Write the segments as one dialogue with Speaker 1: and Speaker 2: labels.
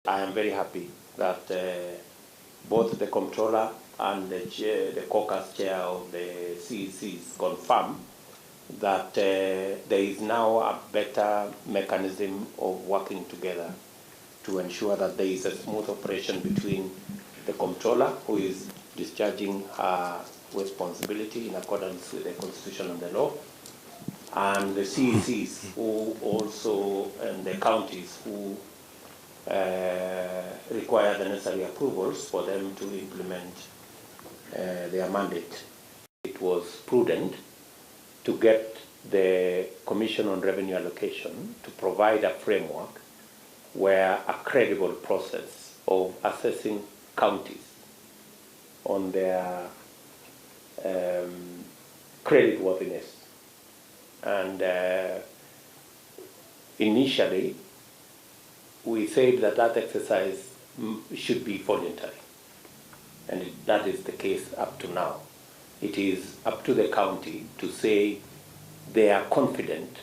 Speaker 1: I am very happy that both the Comptroller and the caucus chair of the CECs confirm that there is now a better mechanism of working together to ensure that there is a smooth operation between the Comptroller, who is discharging her responsibility in accordance with the Constitution and the law, and the CECs who also, and the counties who require the necessary approvals for them to implement their mandate. It was prudent to get the Commission on Revenue Allocation to provide a framework where a credible process of assessing counties on their creditworthiness. And initially, we said that that exercise should be voluntary. And that is the case up to now. It is up to the county to say they are confident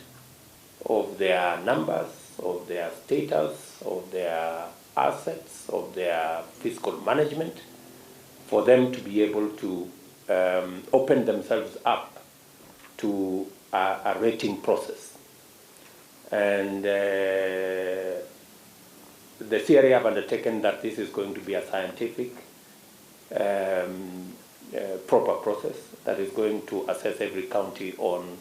Speaker 1: of their numbers, of their status, of their assets, of their fiscal management, for them to be able to open themselves up to a rating process. And the theory have undertaken that this is going to be a scientific, proper process that is going to assess every county on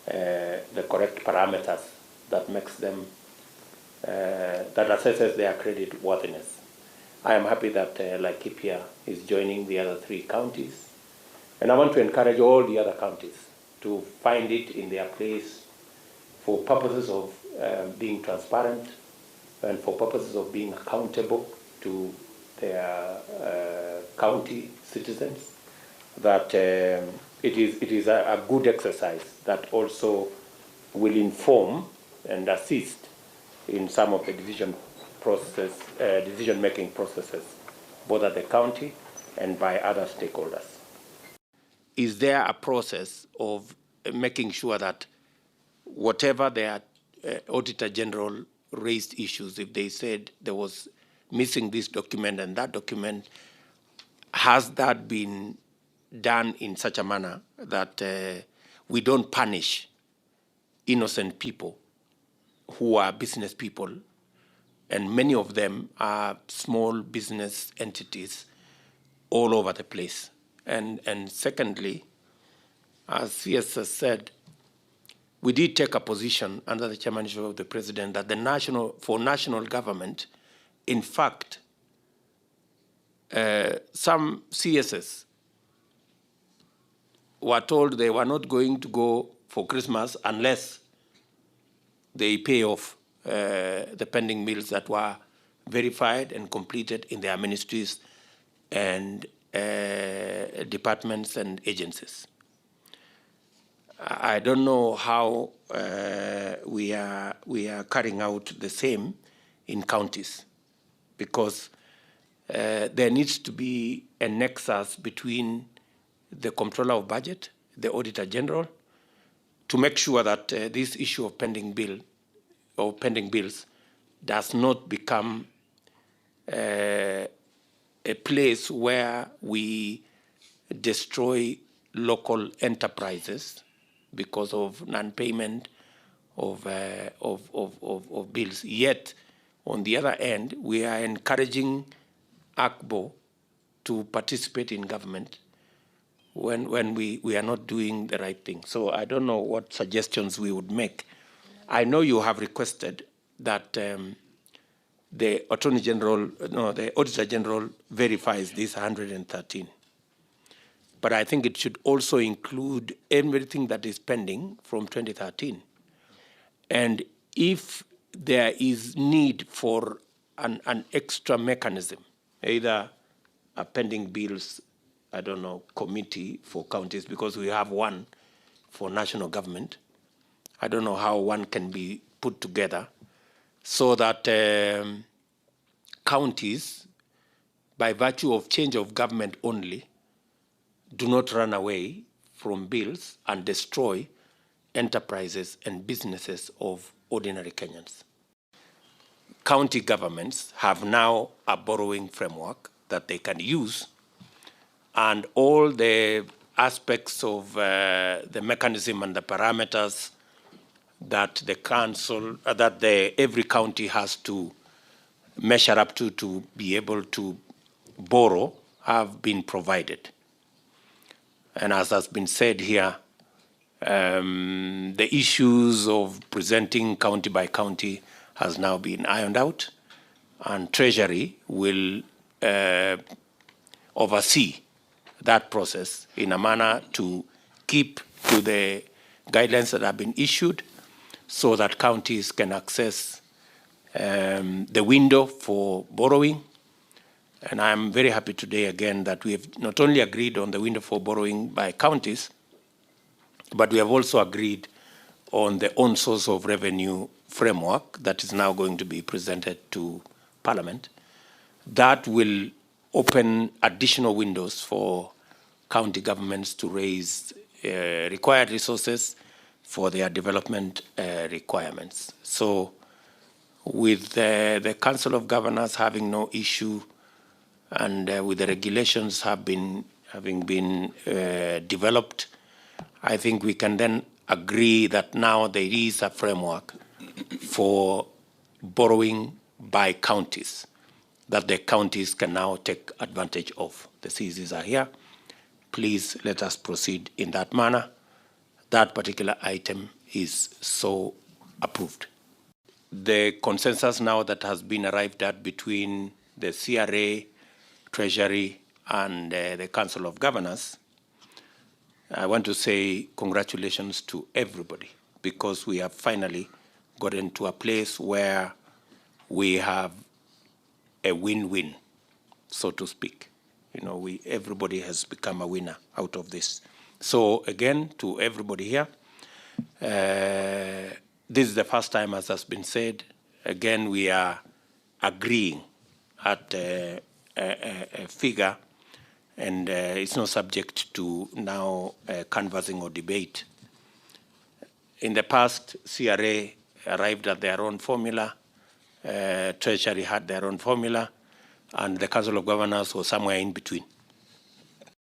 Speaker 1: the correct parameters that makes them, that assesses their credit worthiness. I am happy that Laikipia is joining the other 3 counties, and I want to encourage all the other counties to find it in their place for purposes of being transparent and for purposes of being accountable to their county citizens, that it is a good exercise that also will inform and assist in some of the decision-making processes, both at the county and by other stakeholders. Is there a process of making sure that whatever their Auditor General raised issues, if they said there was missing this document and that document, has that been done in such a manner that we don't punish innocent people who are business people, and many of them are small business entities all over the place? And secondly, as CS has said, we did take a position under the chairmanship of the President that for national government, in fact, some CSs were told they were not going to go for Christmas unless they pay off the pending bills that were verified and completed in their ministries and departments and agencies. I don't know how we are carrying out the same in counties, because there needs to be a nexus between the Comptroller of Budget, the Auditor General, to make sure that this issue of pending bills does not become a place where we destroy local enterprises because of non-payment of bills. Yet, on the other end, we are encouraging ACBO to participate in government when we are not doing the right thing. So I don't know what suggestions we would make. I know you have requested that the Auditor General verifies this 113. But I think it should also include everything that is pending from 2013. And if there is need for an extra mechanism, either a pending bills, I don't know, committee for counties, because we have one for national government. I don't know how one can be put together so that counties, by virtue of change of government only, do not run away from bills and destroy enterprises and businesses of ordinary Kenyans. county governments have now a borrowing framework that they can use, and all the aspects of the mechanism and the parameters that the council, every county has to measure up to be able to borrow have been provided. And as has been said here, the issues of presenting county by county has now been ironed out, and Treasury will oversee that process in a manner to keep to the guidelines that have been issued so that counties can access the window for borrowing. And I'm very happy today again that we have not only agreed on the window for borrowing by counties, but we have also agreed on the own source of revenue framework that is now going to be presented to Parliament. That will open additional windows for county governments to raise required resources for their development requirements. So with the Council of Governors having no issue, and with the regulations having been developed, I think we can then agree that now there is a framework for borrowing by counties, that the counties can now take advantage of. The CCs are here. Please let us proceed in that manner. That particular item is so approved. The consensus now that has been arrived at between the CRA, Treasury, and the Council of Governors, I want to say congratulations to everybody, because we have finally gotten to a place where we have a win-win, so to speak. You know, everybody has become a winner out of this. So again, to everybody here, this is the first time, as has been said. Again, we are agreeing at a figure, and it's not subject to now canvassing or debate. In the past, CRA arrived at their own formula, Treasury had their own formula, and the Council of Governors was somewhere in between.